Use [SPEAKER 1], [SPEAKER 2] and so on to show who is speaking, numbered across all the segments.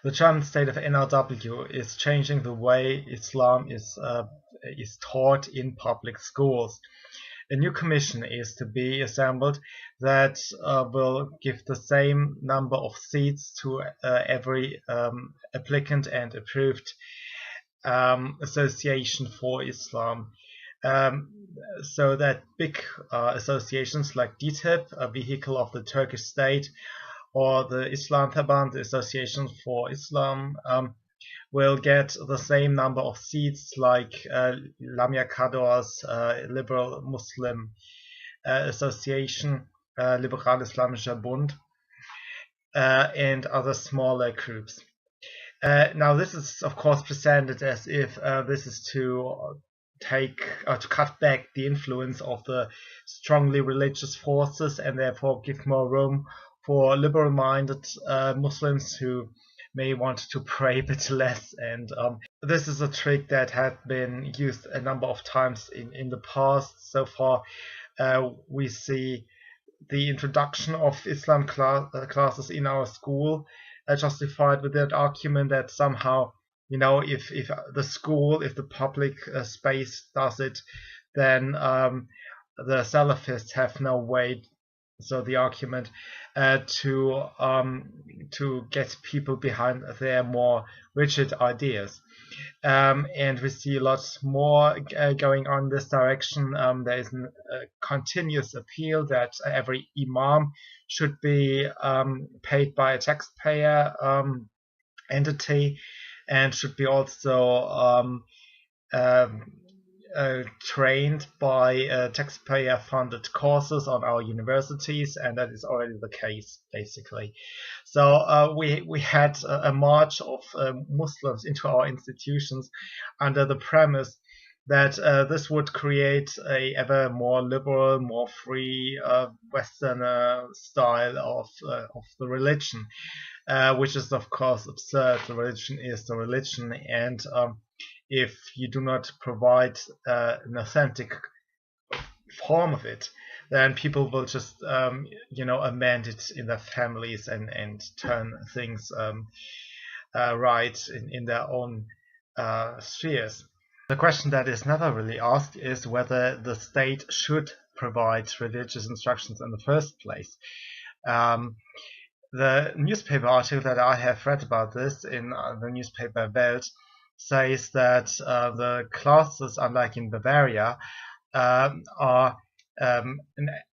[SPEAKER 1] The German state of NRW is changing the way Islam is taught in public schools. A new commission is to be assembled that will give the same number of seats to every applicant and approved association for Islam. So that big associations like DİTİB, a vehicle of the Turkish state, or the Islamverband, the Association for Islam, will get the same number of seats like Lamia Kador's Liberal Muslim Association, Liberal Islamischer Bund, and other smaller groups. Now this is of course presented as if this is to cut back the influence of the strongly religious forces and therefore give more room for liberal-minded Muslims who may want to pray a bit less. And this is a trick that had been used a number of times in the past. So far, we see the introduction of Islam classes in our school justified with that argument that somehow, you know, if the public space does it, then the Salafists have no weight. So the argument to get people behind their more rigid ideas, and we see lots more going on in this direction. There is a continuous appeal that every imam should be paid by a taxpayer entity, and should be also trained by taxpayer-funded courses on our universities, and that is already the case, basically. So we had a march of Muslims into our institutions under the premise that this would create a ever more liberal, more free Westerner style of the religion, which is of course absurd. The religion is the religion, and if you do not provide an authentic form of it, then people will just amend it in their families and turn things right in their own spheres. The question that is never really asked is whether the state should provide religious instructions in the first place. The newspaper article that I have read about this in the newspaper Welt says that the classes, unlike in Bavaria, are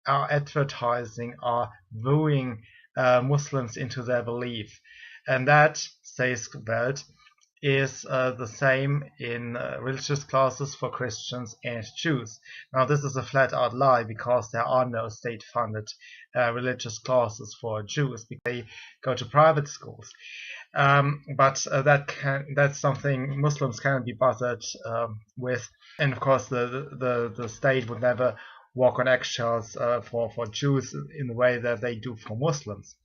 [SPEAKER 1] advertising, are wooing Muslims into their belief. And that, says Welt, is the same in religious classes for Christians and Jews. Now this is a flat-out lie, because there are no state-funded religious classes for Jews, because they go to private schools. But that's something Muslims cannot be bothered with, and of course the state would never walk on eggshells for Jews in the way that they do for Muslims.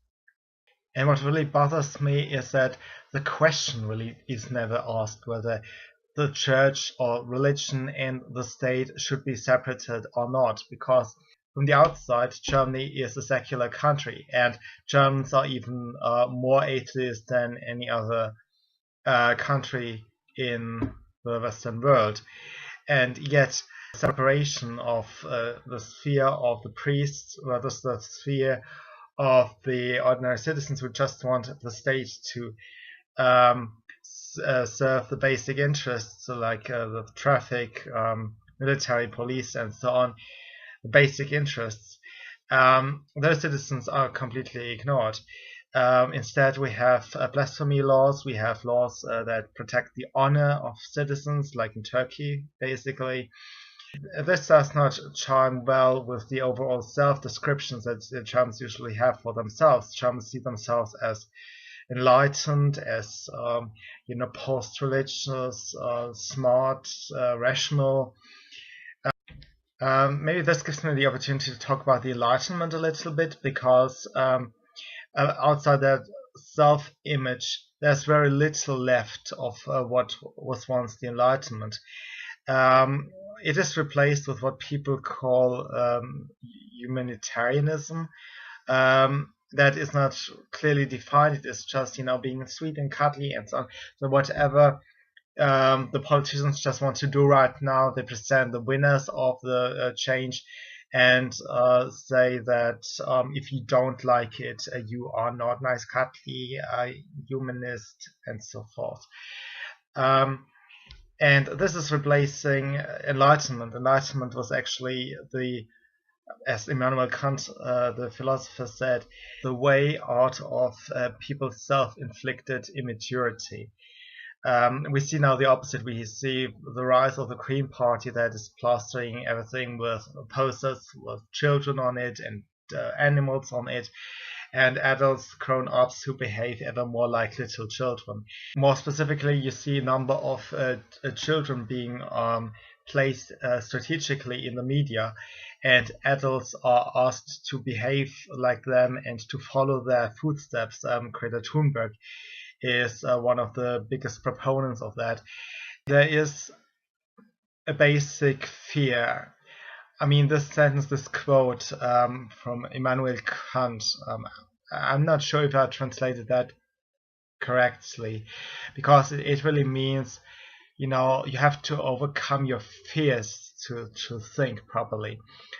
[SPEAKER 1] And what really bothers me is that the question really is never asked whether the church or religion and the state should be separated or not, because from the outside, Germany is a secular country, and Germans are even more atheist than any other country in the Western world. And yet, separation of the sphere of the priests versus the sphere of the ordinary citizens who just want the state to serve the basic interests, like the traffic, military, police, and so on, the basic interests, those citizens are completely ignored. Instead, we have blasphemy laws, we have laws that protect the honor of citizens, like in Turkey, basically. This does not chime well with the overall self-descriptions that the Germans usually have for themselves. Germans see themselves as enlightened, as post-religious, smart, rational. Maybe this gives me the opportunity to talk about the Enlightenment a little bit, because outside that self-image, there's very little left of what was once the Enlightenment. It is replaced with what people call humanitarianism. that is not clearly defined. It is just, being sweet and cuddly and so on. So whatever the politicians just want to do right now, they present the winners of the change and say that if you don't like it, you are not nice, cuddly, humanist, and so forth. And this is replacing enlightenment. Enlightenment was actually as Immanuel Kant, the philosopher, said, the way out of people's self-inflicted immaturity. We see now the opposite. We see the rise of the Green Party that is plastering everything with posters with children on it and animals on it, and adults, grown-ups who behave ever more like little children. More specifically, you see a number of children being placed strategically in the media, and adults are asked to behave like them and to follow their footsteps. Greta Thunberg is one of the biggest proponents of that. There is a basic fear. I mean, this sentence, this quote from Immanuel Kant, I'm not sure if I translated that correctly, because it really means, you have to overcome your fears to think properly.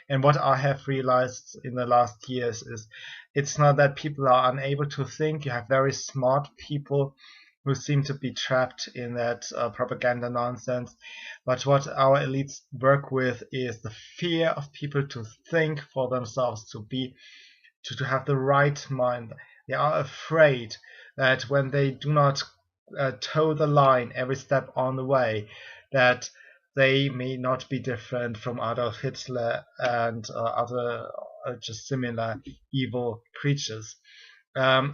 [SPEAKER 1] And what I have realized in the last years is it's not that people are unable to think. You have very smart people who seem to be trapped in that propaganda nonsense. But what our elites work with is the fear of people to think for themselves, to have the right mind. They are afraid that when they do not toe the line every step on the way, that they may not be different from Adolf Hitler and other just similar evil creatures.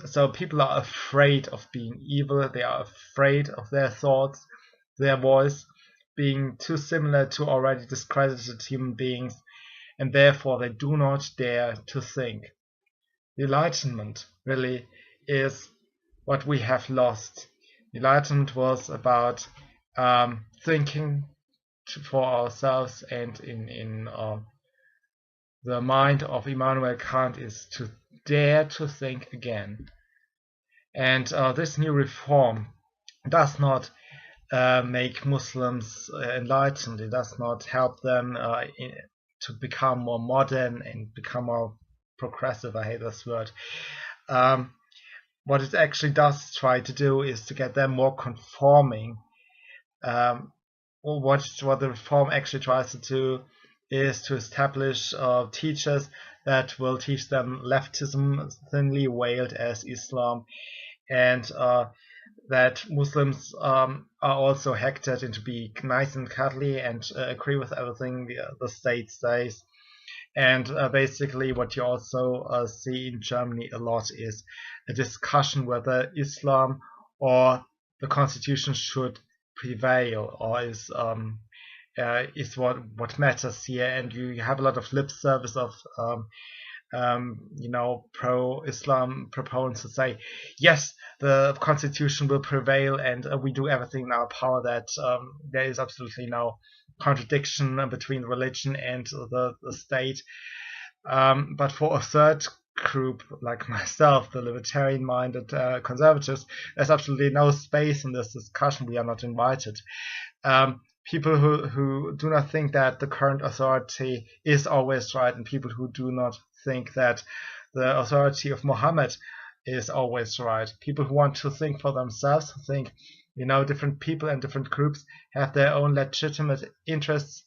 [SPEAKER 1] So people are afraid of being evil. They are afraid of their thoughts, their voice being too similar to already discredited human beings, and therefore they do not dare to think. The Enlightenment really is what we have lost. The Enlightenment was about thinking for ourselves, and in the mind of Immanuel Kant is to dare to think again. And this new reform does not make Muslims enlightened. It does not help them to become more modern and become more progressive. I hate this word. What it actually does try to do is to get them more conforming. What the reform actually tries to do is to establish teachers that will teach them leftism, thinly veiled as Islam, and that Muslims are also hectored into being nice and cuddly and agree with everything the state says. And basically what you also see in Germany a lot is a discussion whether Islam or the constitution should prevail, or is what matters here. And you have a lot of lip service of pro-Islam proponents who say, yes, the constitution will prevail and we do everything in our power that there is absolutely no contradiction between religion and the state. But for a third group like myself, the libertarian-minded conservatives, there's absolutely no space in this discussion. We are not invited. People who do not think that the current authority is always right, and people who do not think that the authority of Muhammad is always right. People who want to think for themselves, think, different people and different groups have their own legitimate interests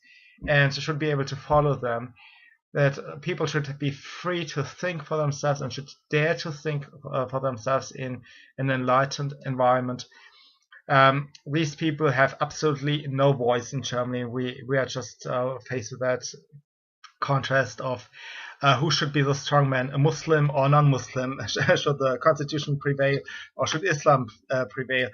[SPEAKER 1] and should be able to follow them. That people should be free to think for themselves and should dare to think for themselves in an enlightened environment. These people have absolutely no voice in Germany. We are just faced with that contrast of who should be the strong man, a Muslim or non-Muslim? Should the constitution prevail, or should Islam prevail?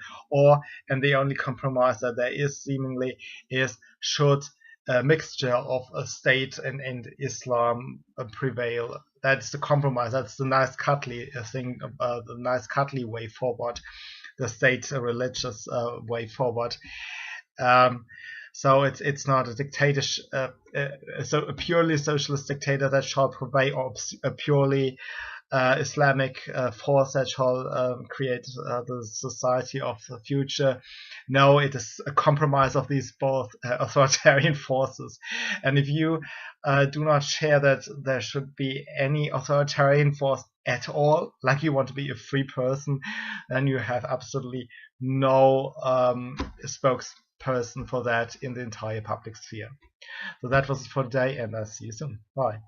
[SPEAKER 1] And the only compromise that there is seemingly is, should a mixture of a state and Islam prevail? That's the compromise. That's the nice cuddly thing, the nice cuddly way forward, the state religious way forward. So it's not a dictatorship, so a purely socialist dictator that shall prevail, or a purely Islamic force that shall create the society of the future. No, it is a compromise of these both authoritarian forces. And if you do not share that there should be any authoritarian force at all, like you want to be a free person, then you have absolutely no spokesperson for that in the entire public sphere. So that was for today, and I'll see you soon. Bye.